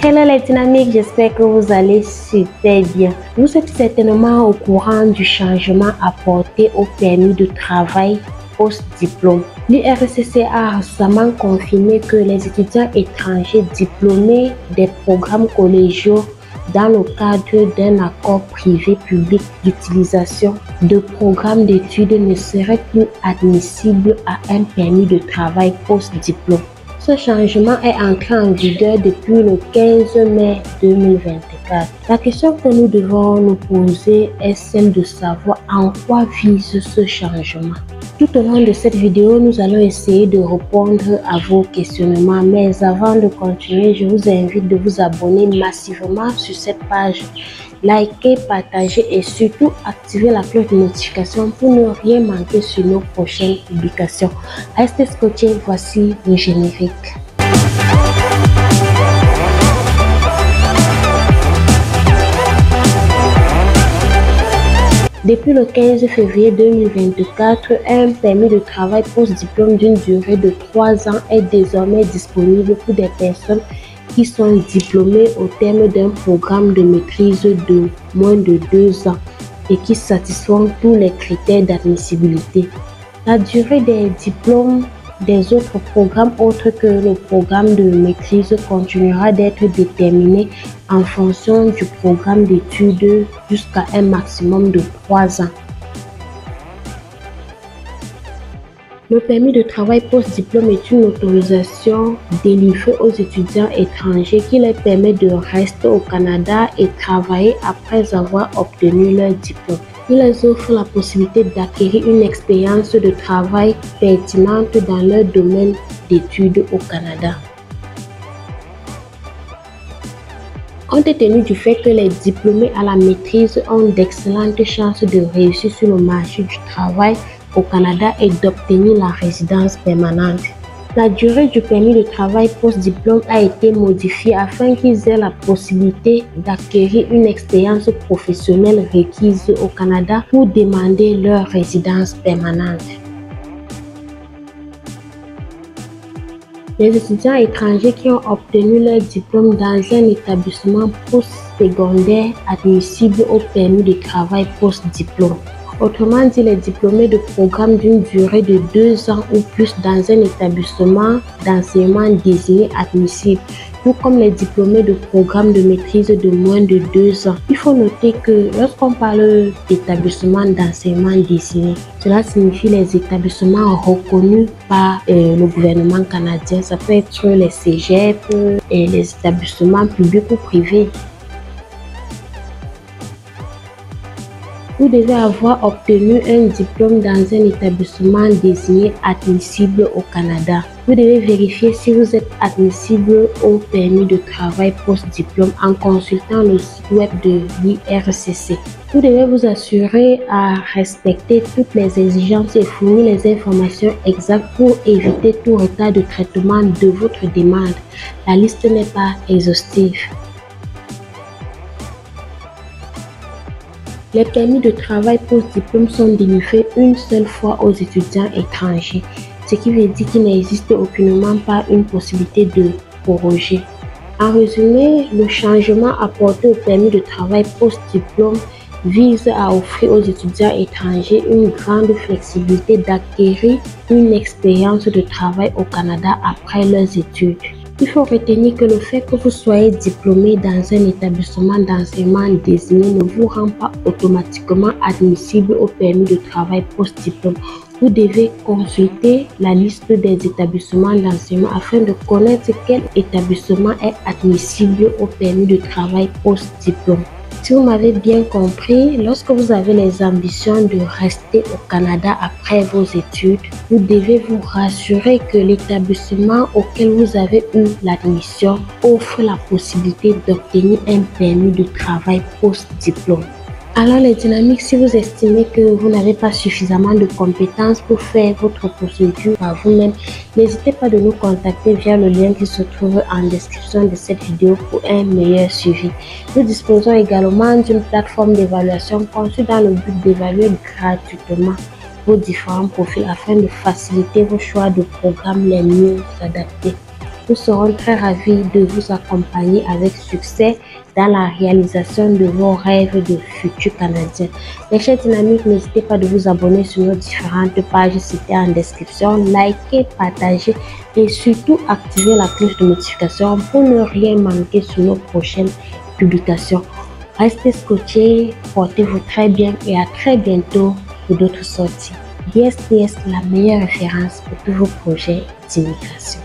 Hello les dynamiques, j'espère que vous allez super bien. Vous êtes certainement au courant du changement apporté au permis de travail post-diplôme. L'IRCC a récemment confirmé que les étudiants étrangers diplômés des programmes collégiaux dans le cadre d'un accord privé-public d'utilisation de programmes d'études ne seraient plus admissibles à un permis de travail post-diplôme. Ce changement est entré en vigueur depuis le 15 mai 2024. La question que nous devons nous poser est celle de savoir en quoi vise ce changement. Tout au long de cette vidéo, nous allons essayer de répondre à vos questionnements. Mais avant de continuer, je vous invite de vous abonner massivement sur cette page. Likez, partagez et surtout activez la cloche de notification pour ne rien manquer sur nos prochaines publications. Restez scotchés, voici le générique. Depuis le 15 février 2024, un permis de travail post-diplôme d'une durée de 3 ans est désormais disponible pour des personnes qui sont diplômés au terme d'un programme de maîtrise de moins de 2 ans et qui satisfont tous les critères d'admissibilité. La durée des diplômes des autres programmes autres que le programme de maîtrise continuera d'être déterminée en fonction du programme d'études jusqu'à un maximum de 3 ans. Le permis de travail post-diplôme est une autorisation délivrée aux étudiants étrangers qui leur permet de rester au Canada et travailler après avoir obtenu leur diplôme. Il leur offre la possibilité d'acquérir une expérience de travail pertinente dans leur domaine d'études au Canada. Compte tenu du fait que les diplômés à la maîtrise ont d'excellentes chances de réussir sur le marché du travail au Canada et d'obtenir la résidence permanente, la durée du permis de travail post-diplôme a été modifiée afin qu'ils aient la possibilité d'acquérir une expérience professionnelle requise au Canada pour demander leur résidence permanente. Les étudiants étrangers qui ont obtenu leur diplôme dans un établissement post-secondaire admissible au permis de travail post-diplôme. Autrement dit, les diplômés de programme d'une durée de 2 ans ou plus dans un établissement d'enseignement désigné admissible, tout comme les diplômés de programme de maîtrise de moins de 2 ans. Il faut noter que lorsqu'on parle d'établissement d'enseignement désigné, cela signifie les établissements reconnus par le gouvernement canadien. Ça peut être les cégep et les établissements publics ou privés. Vous devez avoir obtenu un diplôme dans un établissement désigné admissible au Canada. Vous devez vérifier si vous êtes admissible au permis de travail post-diplôme en consultant le site web de l'IRCC. Vous devez vous assurer à respecter toutes les exigences et fournir les informations exactes pour éviter tout retard de traitement de votre demande. La liste n'est pas exhaustive. Les permis de travail post-diplôme sont délivrés une seule fois aux étudiants étrangers, ce qui veut dire qu'il n'existe aucunement pas une possibilité de proroger. En résumé, le changement apporté au permis de travail post-diplôme vise à offrir aux étudiants étrangers une grande flexibilité d'acquérir une expérience de travail au Canada après leurs études. Il faut retenir que le fait que vous soyez diplômé dans un établissement d'enseignement désigné ne vous rend pas automatiquement admissible au permis de travail post-diplôme. Vous devez consulter la liste des établissements d'enseignement afin de connaître quel établissement est admissible au permis de travail post-diplôme. Si vous m'avez bien compris, lorsque vous avez les ambitions de rester au Canada après vos études, vous devez vous rassurer que l'établissement auquel vous avez eu l'admission offre la possibilité d'obtenir un permis de travail post-diplôme. Alors les dynamiques, si vous estimez que vous n'avez pas suffisamment de compétences pour faire votre procédure par vous-même, n'hésitez pas de nous contacter via le lien qui se trouve en description de cette vidéo pour un meilleur suivi. Nous disposons également d'une plateforme d'évaluation conçue dans le but d'évaluer gratuitement vos différents profils afin de faciliter vos choix de programmes les mieux adaptés. Nous serons très ravis de vous accompagner avec succès dans la réalisation de vos rêves de futurs Canadiens. Les chers dynamiques, n'hésitez pas de vous abonner sur nos différentes pages citées en description, likez, partagez et surtout activez la cloche de notification pour ne rien manquer sur nos prochaines publications. Restez scotchés, portez-vous très bien et à très bientôt pour d'autres sorties. DSTS, la meilleure référence pour tous vos projets d'immigration.